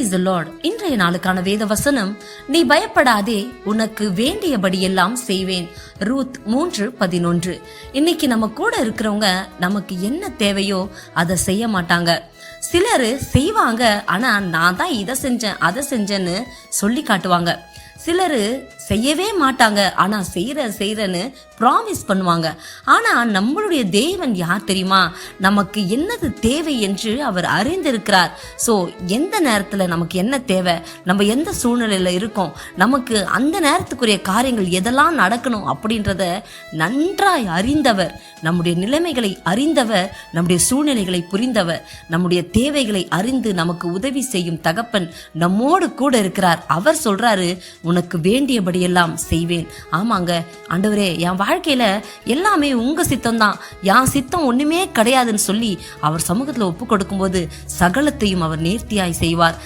Praise the Lord. இன்றைய நாளுக்கான வேத வசனம், நீ பயப்படாதே, உனக்கு வேண்டியபடியெல்லாம் செய்வேன். ரூத் 3:11. இன்னைக்கு நம்ம கூட இருக்கிறவங்க நமக்கு என்ன தேவையோ அதை செய்ய மாட்டாங்க. சிலர் செய்வாங்க, ஆனா நான் தான் இதை செஞ்சேன் அதை செஞ்சேன்னு சொல்லி காட்டுவாங்க. சிலர் செய்யவே மாட்டாங்க, ஆனா செய்யறேன்னு ப்ராமிஸ் பண்ணுவாங்க. ஆனா நம்மளுடைய தேவன் யார் தெரியுமா? நமக்கு என்னது தேவை என்று அவர் அறிந்திருக்கிறார். சோ எந்த நேரத்துல நமக்கு என்ன தேவை, நம்ம எந்த சூழ்நிலையில இருக்கோம், நமக்கு அந்த நேரத்துக்குரிய காரியங்கள் எதெல்லாம் நடக்கணும் அப்படின்றத நன்றாய் அறிந்தவர், நம்முடைய நிலைமைகளை அறிந்தவர், நம்முடைய சூழ்நிலைகளை புரிந்தவர், நம்முடைய தேவைகளை அறிந்து நமக்கு உதவி செய்யும் தகப்பன் நம்மோடு கூட இருக்கிறார். அவர் சொல்றாரு, உனக்கு வேண்டியபடியெல்லாம் செய்வேன். ஆமாங்க ஆண்டவரே, என் வாழ்க்கையில எல்லாமே உங்க சித்தம் தான், என் சித்தம் ஒண்ணுமே கிடையாதுன்னு சொல்லி அவர் சமூகத்துல ஒப்பு கொடுக்கும் போது சகலத்தையும் அவர் நேர்த்தியாய் செய்வார்.